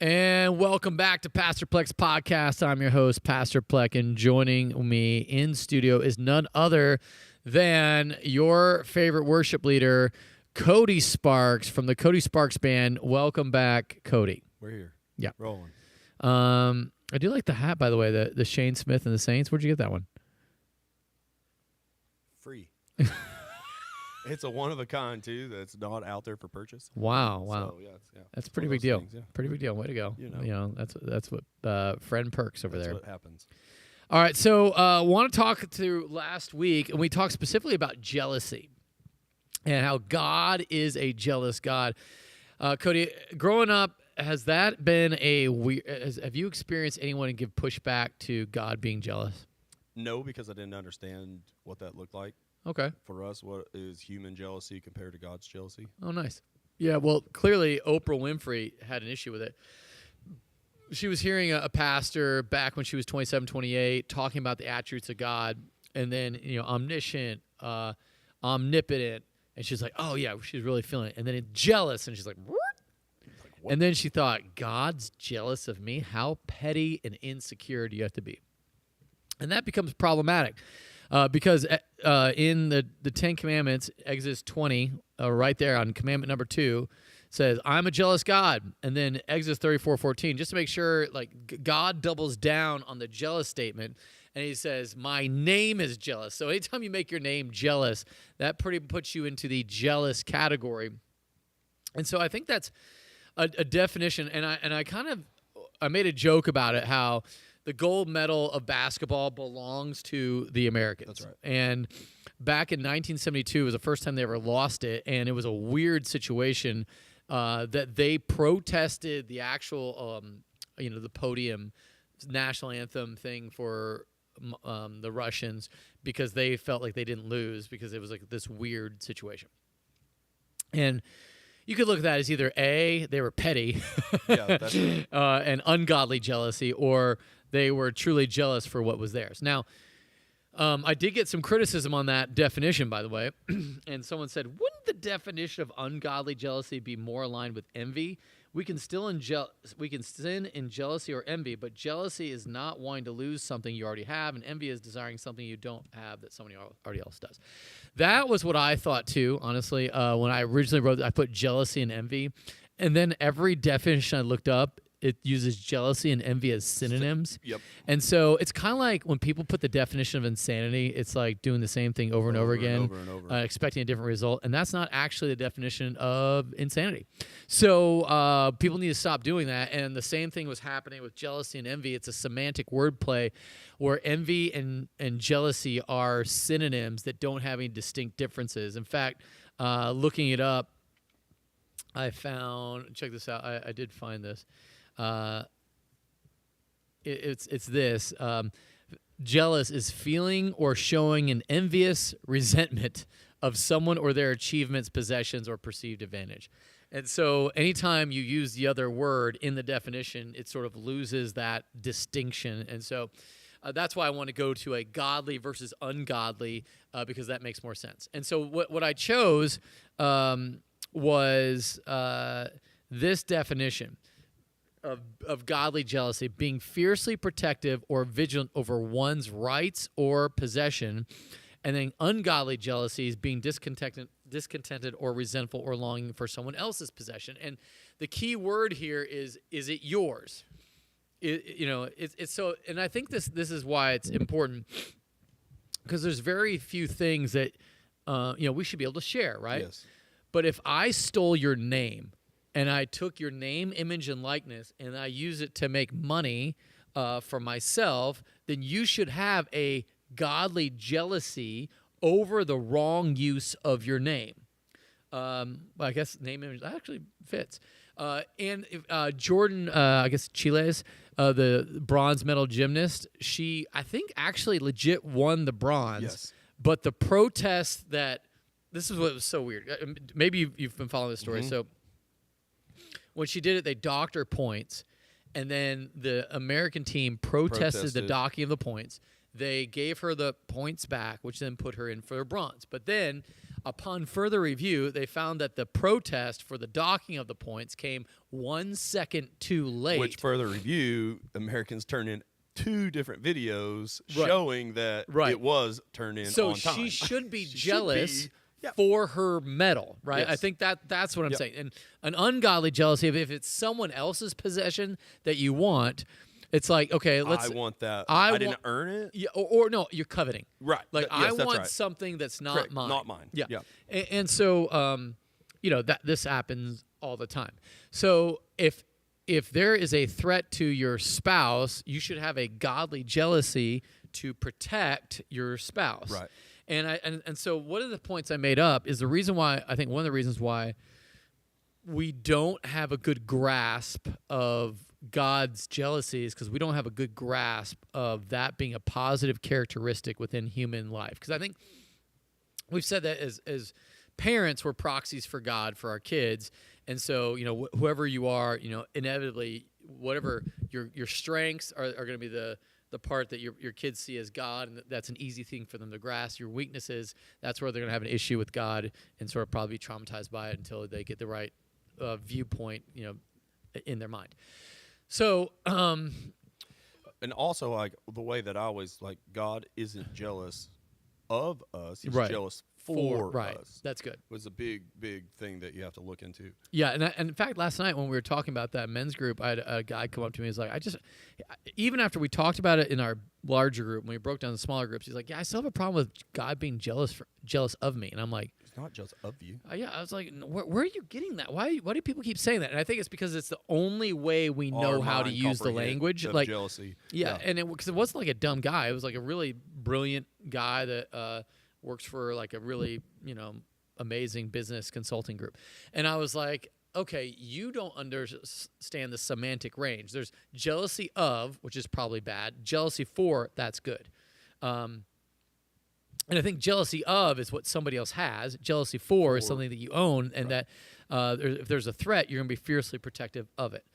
And welcome back to Pastor Plek's podcast. I'm your host, Pastor Plek, and joining me in studio is none other than your favorite worship leader, Cody Sparks from the Cody Sparks Band. Welcome back, Cody. We're here. Yeah. Rolling. I do like the hat, by the way, the Shane Smith and the Saints. Where'd you get that one? Free. It's a one-of-a-kind, too, that's not out there for purchase. Wow. So, yeah. That's a pretty big deal. Things, yeah. Pretty big deal. Way to go. You know. That's what friend perks over there. That's what happens. All right, so want to talk through last week, and we talked specifically about jealousy and how God is a jealous God. Cody, growing up, has that been a weird? Have you experienced anyone give pushback to God being jealous? No, because I didn't understand what that looked like. Okay. For us, what is human jealousy compared to God's jealousy? Oh, nice. Yeah, well, clearly Oprah Winfrey had an issue with it. She was hearing a pastor back when she was 27, 28 talking about the attributes of God, and then, omniscient, omnipotent, and she's like, oh, yeah, she's really feeling it. And then jealous, and she's like, what? And then she thought, God's jealous of me? How petty and insecure do you have to be? And that becomes problematic. Because in the Ten Commandments, Exodus 20, right there on commandment number 2, says, I'm a jealous God. And then Exodus 34:14, just to make sure, God doubles down on the jealous statement, and he says, my name is jealous. So anytime you make your name jealous, that pretty puts you into the jealous category. And so I think that's a definition, and I made a joke about it, how the gold medal of basketball belongs to the Americans. That's right. And back in 1972 was the first time they ever lost it, and it was a weird situation that they protested the actual, the podium national anthem thing for the Russians because they felt like they didn't lose because it was like this weird situation. And you could look at that as either A, they were petty, Yeah, that's right. and ungodly jealousy, or they were truly jealous for what was theirs. Now, I did get some criticism on that definition, by the way, and someone said, wouldn't the definition of ungodly jealousy be more aligned with envy? We can sin in jealousy or envy, but jealousy is not wanting to lose something you already have, and envy is desiring something you don't have that somebody already else does. That was what I thought too, honestly. When I originally wrote it, I put jealousy and envy, and then every definition I looked up, it uses jealousy and envy as synonyms. Yep. And so it's kind of like when people put the definition of insanity, it's like doing the same thing over and over again, expecting a different result. And that's not actually the definition of insanity. So people need to stop doing that. And the same thing was happening with jealousy and envy. It's a semantic wordplay where envy and jealousy are synonyms that don't have any distinct differences. In fact, looking it up, I found, check this out, I did find this. It's this. Jealous is feeling or showing an envious resentment of someone or their achievements, possessions, or perceived advantage. And so anytime you use the other word in the definition, it sort of loses that distinction. And so that's why I want to go to a godly versus ungodly, because that makes more sense. And so what I chose was this definition of godly jealousy: being fiercely protective or vigilant over one's rights or possession. And then ungodly jealousy is being discontented or resentful or longing for someone else's possession. And the key word here is it yours? It's so, and I think this is why it's important, because there's very few things that we should be able to share, right? Yes. But if I stole your name and I took your name, image, and likeness and I use it to make money for myself, then you should have a godly jealousy over the wrong use of your name. I guess name, image, that actually fits. And Jordan, I guess Chiles, the bronze medal gymnast, she, I think, actually legit won the bronze. Yes. But the protest this is what was so weird. Maybe you've been following this story. Mm-hmm. So when she did it, they docked her points. And then the American team protested the docking of the points. They gave her the points back, which then put her in for bronze. But then, upon further review, they found that the protest for the docking of the points came 1 second too late. Which further review, Americans turned in 2 different videos showing that it was turned in on time. So she should be jealous Yeah. for her medal, right? Yes. I think that's what I'm saying. And an ungodly jealousy, if it's someone else's possession that you want, it's like, okay, I want that. I didn't earn it. Yeah, or no, you're coveting. Right. Like, Yes, I that's want right. something that's not Correct. mine. Not mine. Yeah. Yeah. And so, that this happens all the time. So if there is a threat to your spouse, you should have a godly jealousy to protect your spouse. Right. And so one of the points I made up is the reason why, I think one of the reasons why we don't have a good grasp of God's jealousy is because we don't have a good grasp of that being a positive characteristic within human life. Because I think we've said that as parents, we're proxies for God for our kids. And so, whoever you are, inevitably, whatever your strengths are going to be the part that your kids see as God, and that's an easy thing for them to grasp. Your weaknesses, that's where they're going to have an issue with God and sort of probably be traumatized by it until they get the right viewpoint, in their mind. So, and also, like, the way that I always, like, God isn't jealous of us. He's jealous for us. That's good. Was a big thing that you have to look into. Yeah, and in fact, last night when we were talking about that men's group, I had a guy come up to me. He's like, even after we talked about it in our larger group, when we broke down the smaller groups, he's like, yeah, I still have a problem with God being jealous of me. And I'm like, He's not jealous of you. Yeah, I was like, where are you getting that? Why do people keep saying that? And I think it's because it's the only way we know how to use the language, like jealousy. Yeah, and because it wasn't like a dumb guy, it was like a really brilliant guy that works for like a really amazing business consulting group. And I was like, okay, you don't understand the semantic range. There's jealousy of, which is probably bad. Jealousy for, that's good. And I think jealousy of is what somebody else has. Jealousy for is something that you own, and that if there's a threat, you're going to be fiercely protective of it.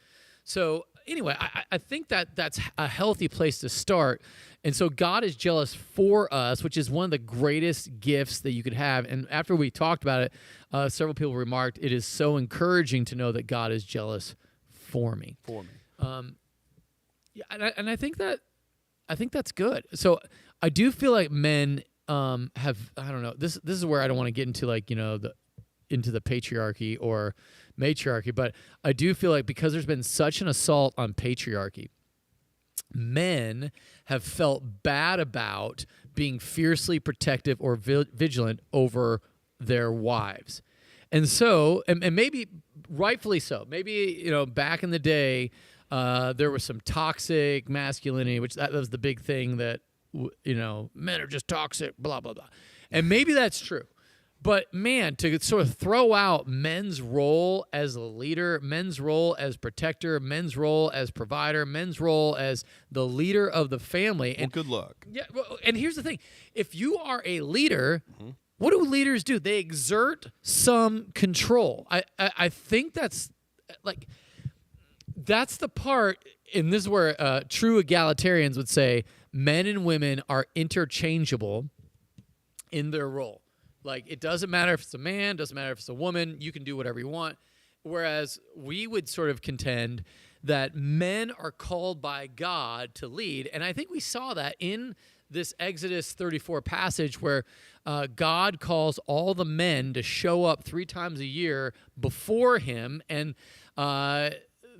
So anyway, I think that's a healthy place to start. And so God is jealous for us, which is one of the greatest gifts that you could have. And after we talked about it, several people remarked, it is so encouraging to know that God is jealous for me. Yeah, and I think that's good. So I do feel like men have, I don't know, this is where I don't want to get into like, into the patriarchy or matriarchy, but I do feel like because there's been such an assault on patriarchy, men have felt bad about being fiercely protective or vigilant over their wives. And so, and maybe rightfully so, maybe, back in the day, there was some toxic masculinity, which that was the big thing that, men are just toxic, blah, blah, blah. And maybe that's true. But, man, to sort of throw out men's role as a leader, men's role as protector, men's role as provider, men's role as the leader of the family. Well, good luck. Yeah, and here's the thing. If you are a leader, what do leaders do? They exert some control. I think that's, like, that's the part, and this is where true egalitarians would say men and women are interchangeable in their role. Like, it doesn't matter if it's a man, doesn't matter if it's a woman, you can do whatever you want. Whereas we would sort of contend that men are called by God to lead. And I think we saw that in this Exodus 34 passage where God calls all the men to show up 3 times a year before him. And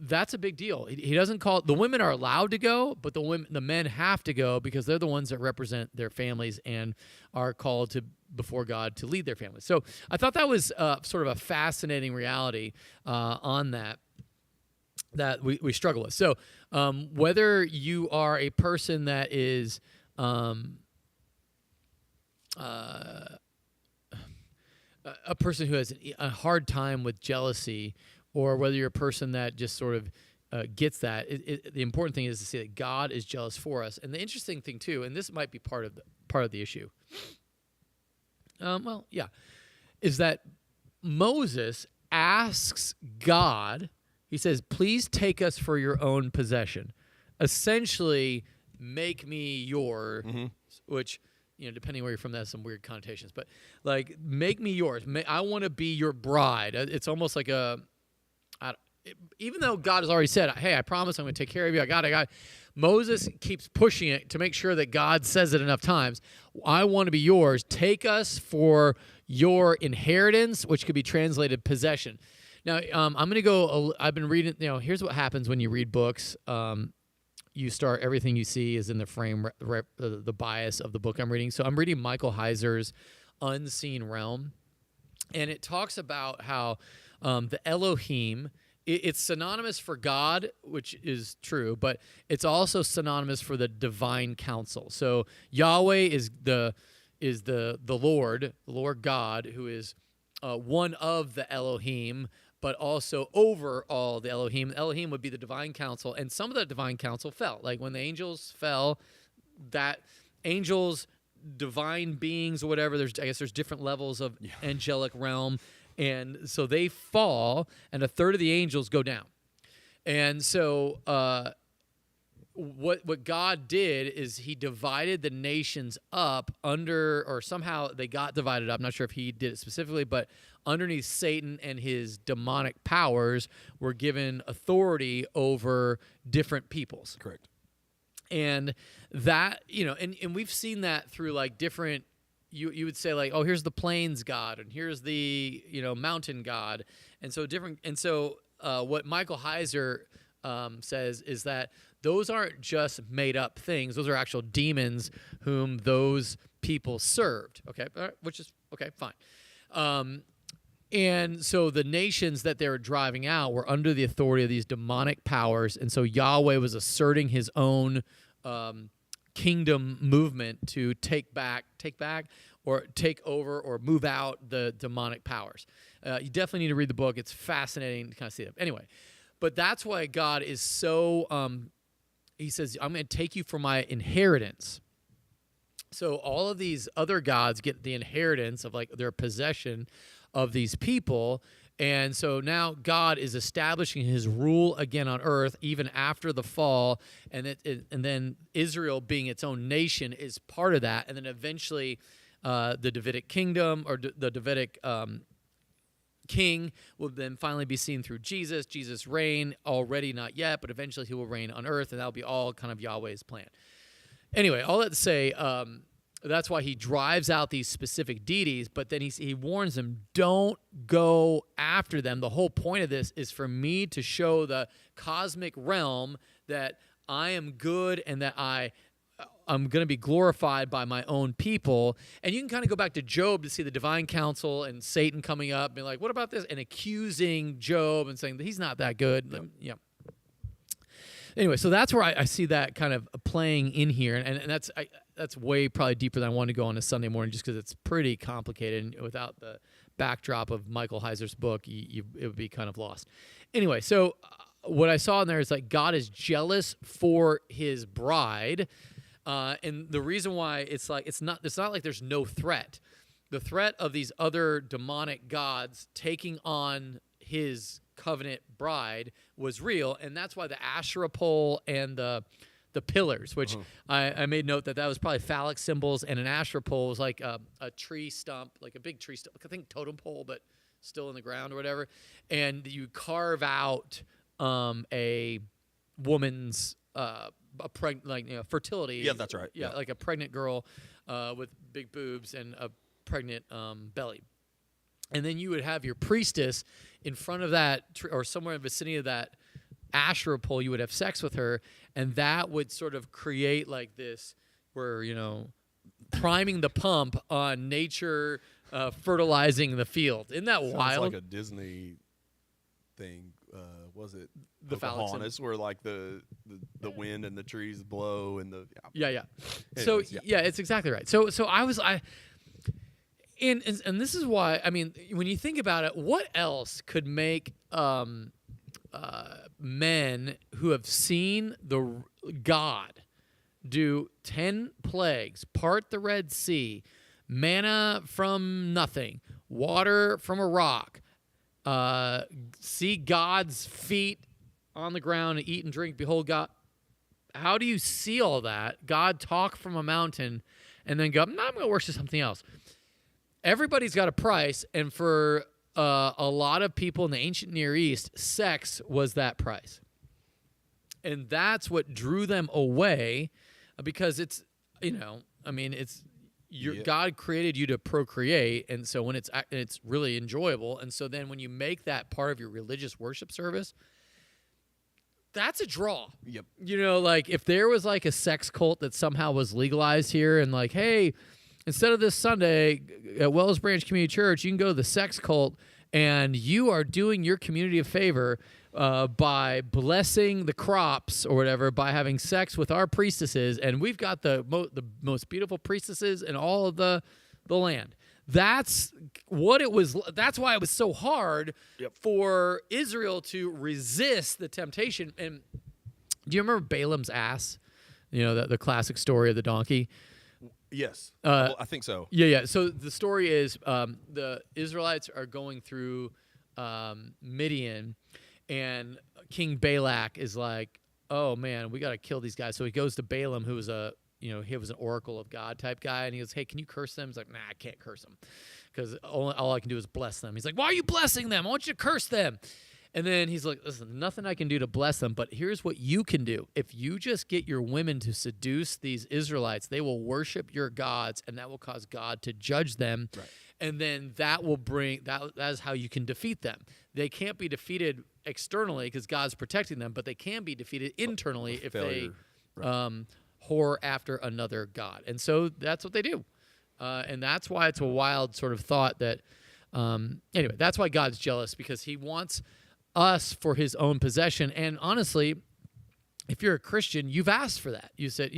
that's a big deal. He doesn't call, the women are allowed to go, but the men have to go because they're the ones that represent their families and are called to before God to lead their families. So I thought that was sort of a fascinating reality on that we struggle with. So whether you are a person that is a person who has a hard time with jealousy, or whether you're a person that just sort of gets that, the important thing is to see that God is jealous for us. And the interesting thing too, and this might be part of the issue, is that Moses asks God, he says, please take us for your own possession. Essentially, make me your, which, depending where you're from, that has some weird connotations. But like, make me yours. I want to be your bride. It's almost like even though God has already said, hey, I promise I'm going to take care of you. I got it. Moses keeps pushing it to make sure that God says it enough times. I want to be yours. Take us for your inheritance, which could be translated possession. Now, I'm going to go, I've been reading, here's what happens when you read books. You start, everything you see is in the frame, the bias of the book I'm reading. So I'm reading Michael Heiser's Unseen Realm. And it talks about how the Elohim, it's synonymous for God, which is true, but it's also synonymous for the divine counsel. So Yahweh is the Lord God, who is one of the Elohim, but also over all the Elohim. Elohim would be the divine counsel, and some of the divine counsel fell. Like when the angels fell, that angels, divine beings or whatever, I guess there's different levels of angelic realm. And so they fall, and a third of the angels go down. And so what God did is he divided the nations up or somehow they got divided up. I'm not sure if he did it specifically, but underneath Satan and his demonic powers were given authority over different peoples. Correct. And that, and we've seen that through like different, you would say like, oh, here's the plains god, and here's the mountain god, and so different. And so what Michael Heiser says is that those aren't just made up things; those are actual demons whom those people served. Okay, which is okay, fine. And so the nations that they were driving out were under the authority of these demonic powers, and so Yahweh was asserting his own kingdom movement to take back or take over or move out the demonic powers. You definitely need to read the book. It's fascinating to kind of see it. Anyway, but that's why God is so, he says, I'm going to take you for my inheritance. So all of these other gods get the inheritance of like their possession of these people. And so now God is establishing his rule again on earth, even after the fall, and then Israel being its own nation is part of that. And then eventually the Davidic kingdom or the Davidic king will then finally be seen through Jesus. Jesus' reign, already not yet, but eventually he will reign on earth, and that'll be all kind of Yahweh's plan. Anyway, all that to say, that's why he drives out these specific deities, but then he warns them, don't go after them. The whole point of this is for me to show the cosmic realm that I am good and that I'm going to be glorified by my own people. And you can kind of go back to Job to see the divine counsel and Satan coming up and be like, what about this? And accusing Job and saying that he's not that good. Yeah. Anyway, so that's where I see that kind of playing in here, and that's way probably deeper than I wanted to go on a Sunday morning, just because it's pretty complicated, and without the backdrop of Michael Heiser's book, it would be kind of lost. Anyway, so what I saw in there is like God is jealous for his bride, and the reason why it's not like there's no threat. The threat of these other demonic gods taking on his covenant bride was real, and that's why the Asherah pole and the pillars, which I made note that was probably phallic symbols, and an Asherah pole was like a tree stump, like a big tree stump, I think totem pole, but still in the ground or whatever, and you carve out a woman's fertility. Yeah, that's right. Yeah, like a pregnant girl with big boobs and a pregnant belly. And then you would have your priestess in front of that, or somewhere in the vicinity of that Asherah pole. You would have sex with her, and that would sort of create like this, where priming the pump on nature, fertilizing the field. Isn't that wild? Sounds like a Disney thing. Was it the Pocahontas, where like the wind and the trees blow and the yeah. Anyways, so yeah, it's exactly right. So And this is why, I mean, when you think about it, what else could make men who have seen the God do 10 plagues, part the Red Sea, manna from nothing, water from a rock, see God's feet on the ground and eat and drink, behold God, How do you see all that? God talk from a mountain and then go, no, I'm going to worship something else. Everybody's got a price, and for a lot of people in the ancient Near East, sex was that price. And that's what drew them away, because it's, it's God created you to procreate, and so when it's really enjoyable, and so then when you make that part of your religious worship service, that's a draw. Yep. Like if there was like a sex cult that somehow was legalized here, and like, hey, instead of this Sunday at Wells Branch Community Church, you can go to the sex cult, and you are doing your community a favor by blessing the crops or whatever, by having sex with our priestesses, and we've got the most beautiful priestesses in all of the land. That's what it was. That's why it was so hard for Israel to resist the temptation. And do you remember Balaam's ass? The classic story of the donkey. Yes, I think so. Yeah. So the story is the Israelites are going through Midian, and King Balak is like, "Oh man, we got to kill these guys." So he goes to Balaam, who was he was an oracle of God type guy, and he goes, "Hey, can you curse them?" He's like, "Nah, I can't curse them, because all I can do is bless them." He's like, "Why are you blessing them? I want you to curse them." And then he's like, "Listen, nothing I can do to bless them, but here's what you can do. If you just get your women to seduce these Israelites, they will worship your gods, and that will cause God to judge them. Right. And then that will bring that is how you can defeat them. They can't be defeated externally because God's protecting them, but they can be defeated internally if they whore after another god." And so that's what they do. And that's why it's a wild sort of thought that anyway, that's why God's jealous, because he wants us for his own possession. And honestly, if you're a Christian, you've asked for that. You said,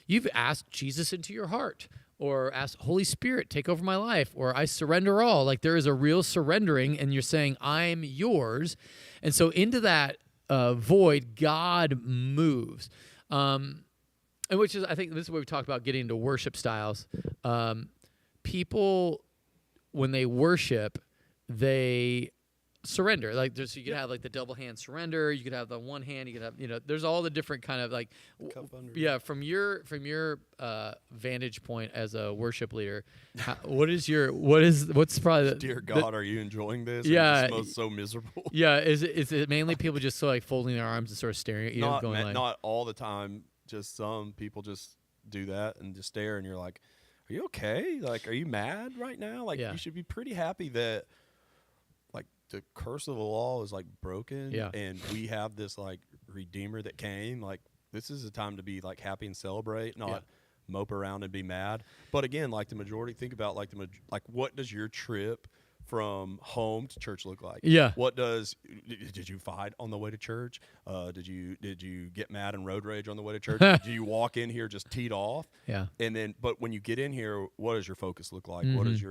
you've asked Jesus into your heart, or asked Holy Spirit, take over my life, or I surrender all. Like there is a real surrendering, and you're saying, I'm yours. And so into that void, God moves. And which is, I think this is what we talked about, getting into worship styles. People, when they worship, they surrender. Like so you could have like the double hand surrender, you could have the one hand, you could have there's all the different kind of like from your vantage point as a worship leader, what's probably dear God, are you enjoying this? Yeah, it just so miserable. Yeah, is it mainly people just so like folding their arms and sort of staring at you? Not all the time. Just some people just do that and just stare, and you're like, are you okay? Like, are you mad right now? Like, you should be pretty happy that like the curse of the law is like broken, and we have this like Redeemer that came. Like, this is a time to be like happy and celebrate, not mope around and be mad. But again, like the majority, think about like what does your trip from home to church look like? Yeah. Did you fight on the way to church? Did you get mad and road rage on the way to church? Did you walk in here just teed off? Yeah. And then, but when you get in here, what does your focus look like? Mm-hmm. What is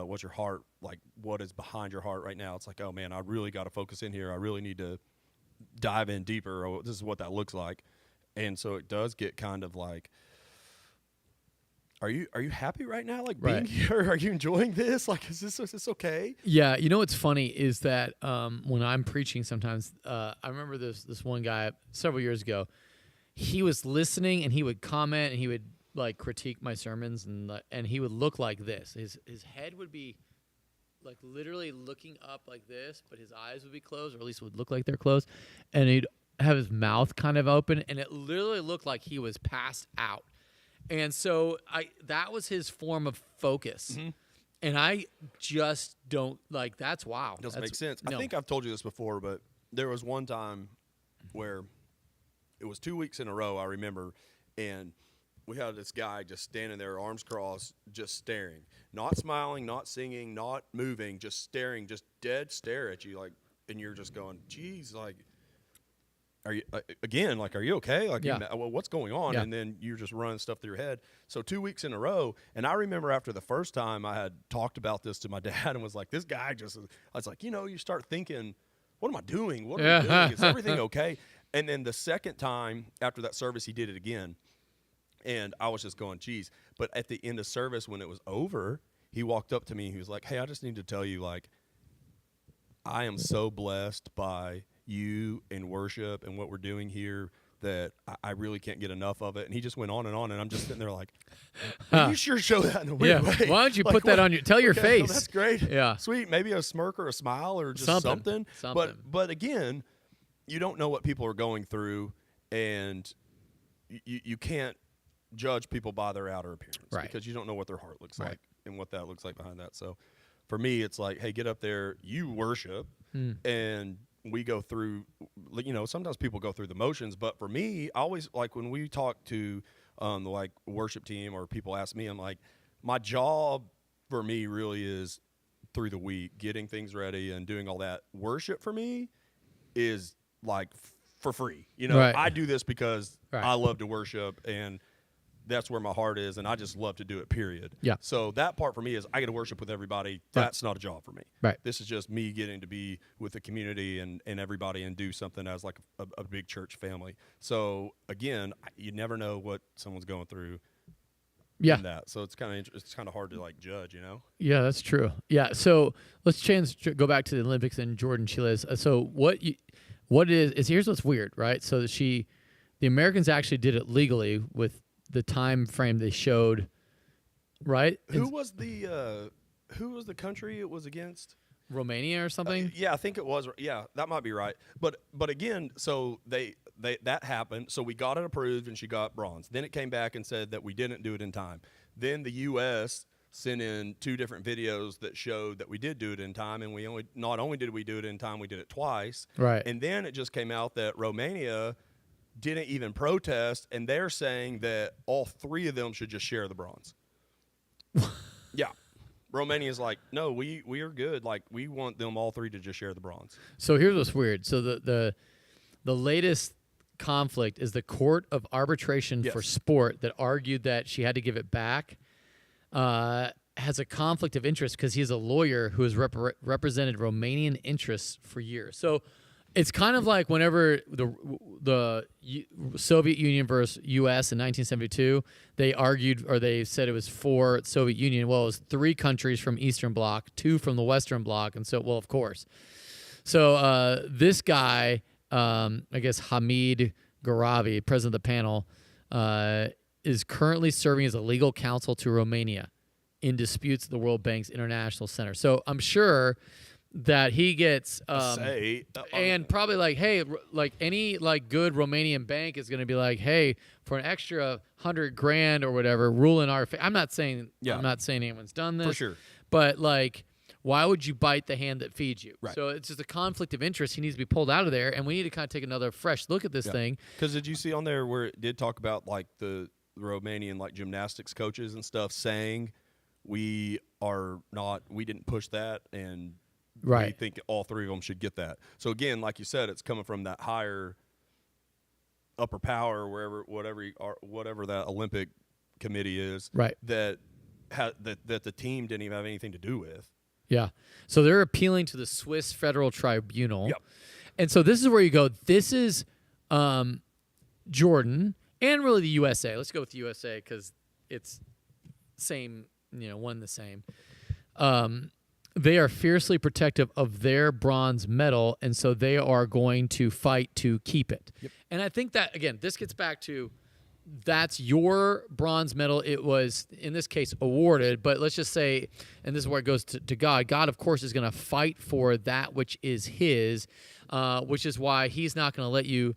what's your heart like? What is behind your heart right now? It's like, oh man, I really got to focus in here. I really need to dive in deeper. Or this is what that looks like. And so it does get kind of like, Are you happy right now? Like being here? Are you enjoying this? Like, is this okay? Yeah. You know what's funny is that when I'm preaching, sometimes I remember this one guy several years ago. He was listening and he would comment and he would like critique my sermons, and he would look like this. His head would be like literally looking up like this, but his eyes would be closed, or at least would look like they're closed, and he'd have his mouth kind of open, and it literally looked like he was passed out. And so that was his form of focus. Mm-hmm. And I just don't like, that's wow. Doesn't make sense. No. I think I've told you this before, but there was one time where it was 2 weeks in a row, I remember, and we had this guy just standing there, arms crossed, just staring, not smiling, not singing, not moving, just staring, just dead stare at you, like, and you're just going, geez, like, are you are you okay? Like, well, what's going on? Yeah. And then you're just running stuff through your head. So 2 weeks in a row. And I remember after the first time I had talked about this to my dad and was like, this guy I was like, you start thinking, what am I doing? What am I doing? Is everything okay? And then the second time after that service, he did it again. And I was just going, geez. But at the end of service, when it was over, he walked up to me. He was like, hey, I just need to tell you, like, I am so blessed by you and worship and what we're doing here. that I really can't get enough of it. And he just went on, and I'm just sitting there like, you sure show that in a weird way. Why don't you Like, put that on your, tell your okay, face. well, that's great. Yeah. Sweet. Maybe a smirk or a smile or just something. But again, you don't know what people are going through, and you can't judge people by their outer appearance, right? Because you don't know what their heart looks like and what that looks like behind that. So for me, it's like, hey, get up there, you worship, and we go through, sometimes people go through the motions, but for me, I always, like, when we talk to the worship team or people ask me, I'm like, my job for me really is through the week, getting things ready and doing all that. Worship for me is like for free. I do this because I love to worship, and that's where my heart is, and I just love to do it, period. Yeah. So that part for me is I get to worship with everybody. That's not a job for me. Right. This is just me getting to be with the community and everybody and do something as like a big church family. So again, you never know what someone's going through. Yeah. In that. So it's kind of hard to judge, Yeah, that's true. Yeah. So let's go back to the Olympics and Jordan Chiles. So what is here's what's weird, right? So the Americans actually did it legally with the time frame they showed, right? Who was the country it was against? Romania or something? Yeah, I think it was. Yeah, that might be right. But again, so they that happened. So we got it approved, and she got bronze. Then it came back and said that we didn't do it in time. Then the U.S. sent in 2 different videos that showed that we did do it in time, and not only did we do it in time, we did it twice. Right. And then it just came out that Romania didn't even protest, and they're saying that all 3 of them should just share the bronze. Yeah. Romania's like, no, we are good. Like, we want them all 3 to just share the bronze. So here's what's weird. So the latest conflict is the Court of Arbitration for Sport that argued that she had to give it back. Has a conflict of interest because he's a lawyer who has represented Romanian interests for years. So it's kind of like whenever the Soviet Union versus U.S. in 1972, they argued, or they said it was for Soviet Union. Well, it was 3 countries from Eastern Bloc, 2 from the Western Bloc, and so, well, of course. So this guy, I guess Hamid Gharavi, president of the panel, is currently serving as a legal counsel to Romania in disputes at the World Bank's International Center. So I'm sure that he gets and probably like, hey, like any good Romanian bank is going to be like, hey, for an extra $100,000 or whatever, rule in our favor. I'm not saying anyone's done this for sure, but why would you bite the hand that feeds you? Right. So it's just a conflict of interest. He needs to be pulled out of there, and we need to kind of take another fresh look at this thing. Because did you see on there where it did talk about the Romanian gymnastics coaches and stuff saying we didn't push that, and we think all 3 of them should get that. So again, like you said, it's coming from that higher upper power, whatever that Olympic committee is, right? That the team didn't even have anything to do with. Yeah. So they're appealing to the Swiss Federal Tribunal. Yep. And so this is where you go. This is Jordan and really the USA. Let's go with the USA because it's same, one the same. They are fiercely protective of their bronze medal, and so they are going to fight to keep it. Yep. And I think that, again, this gets back to that's your bronze medal. It was, in this case, awarded, but let's just say, and this is where it goes to God. God, of course, is going to fight for that which is his, which is why he's not going to let you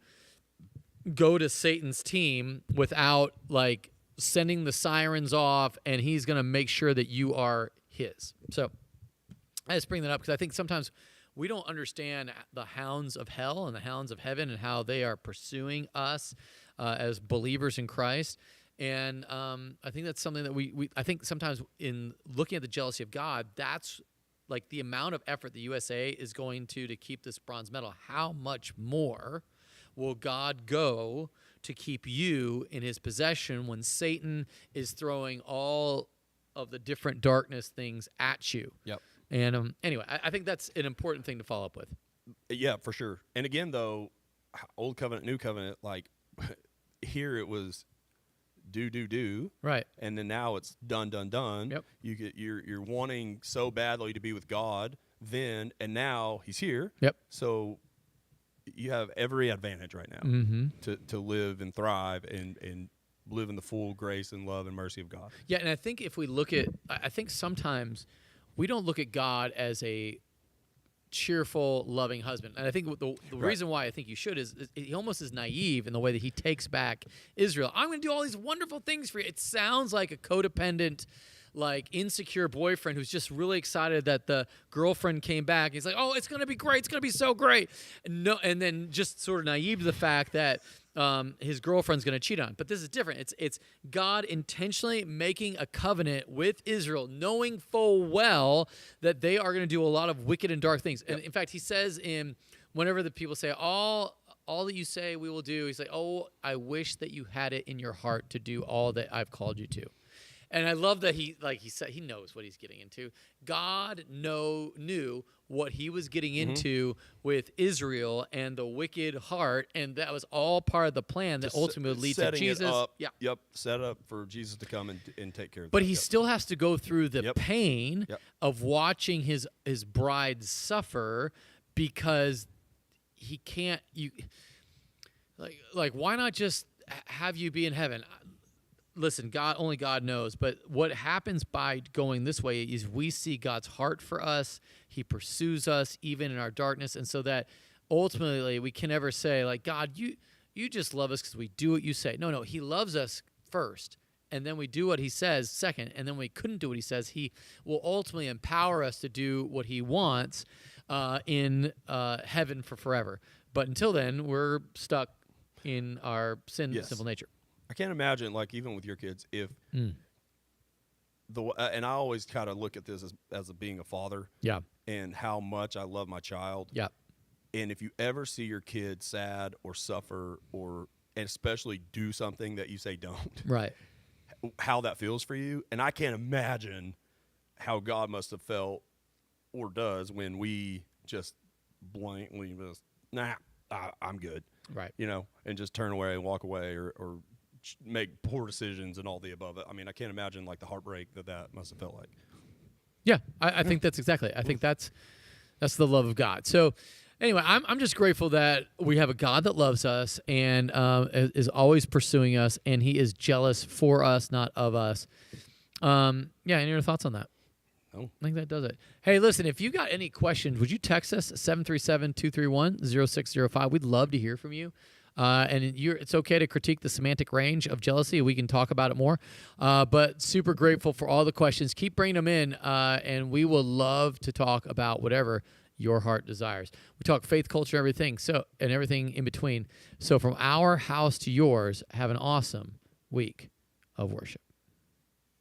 go to Satan's team without, sending the sirens off, and he's going to make sure that you are his. So I just bring that up because I think sometimes we don't understand the hounds of hell and the hounds of heaven and how they are pursuing us as believers in Christ. And I think that's something that I think sometimes in looking at the jealousy of God, that's the amount of effort the USA is going to keep this bronze medal. How much more will God go to keep you in his possession when Satan is throwing all of the different darkness things at you? Yep. And anyway, I think that's an important thing to follow up with. Yeah, for sure. And again, though, Old Covenant, New Covenant, here it was do. Right. And then now it's done. Yep. You're wanting so badly to be with God then, and now he's here. Yep. So you have every advantage right now Mm-hmm. to live and thrive and live in the full grace and love and mercy of God. Yeah, and I think if we look at, I think sometimes we don't look at God as a cheerful, loving husband. And I think the Right. reason why I think you should is he almost is naive in the way that he takes back Israel. I'm going to do all these wonderful things for you. It sounds like a codependent, like insecure boyfriend who's just really excited that the girlfriend came back. He's like, oh, it's going to be great. It's going to be so great. And then just sort of naive to the fact that his girlfriend's going to cheat on him. But this is different. It's God intentionally making a covenant with Israel, knowing full well that they are going to do a lot of wicked and dark things. And in fact, he says whenever the people say, all that you say we will do, he's like, oh, I wish that you had it in your heart to do all that I've called you to. And I love that he said he knows what he's getting into. God knew what he was getting into with Israel and the wicked heart, and that was all part of the plan that ultimately leads to Jesus. Set up for Jesus to come and take care of. But he still has to go through the pain Yep. of watching his bride suffer because he can't. Like why not just have you be in heaven? Listen, only God knows, but what happens by going this way is we see God's heart for us. He pursues us even in our darkness, and so that ultimately we can never say, like, God, you just love us because we do what you say. No, he loves us first, and then we do what he says second, and then we couldn't do what he says. He will ultimately empower us to do what he wants in heaven for forever. But until then, we're stuck in our sinful nature. I can't imagine, like, even with your kids, if and I always kind of look at this as being a father, and how much I love my child, and if you ever see your kid sad or suffer and especially do something that you say don't, right, how that feels for you, and I can't imagine how God must have felt or does when we just blankly I'm good, right, and just turn away and walk away or make poor decisions and all the above. I mean, I can't imagine like the heartbreak that must have felt like. Yeah, I think that's exactly it. I think that's the love of God. So anyway, I'm just grateful that we have a God that loves us and is always pursuing us, and he is jealous for us, not of us. Any other thoughts on that? No. I think that does it. Hey, listen, if you got any questions, would you text us 737-231-0605? We'd love to hear from you. And it's okay to critique the semantic range of jealousy. We can talk about it more. But super grateful for all the questions. Keep bringing them in, and we will love to talk about whatever your heart desires. We talk faith, culture, everything, and everything in between. So from our house to yours, have an awesome week of worship.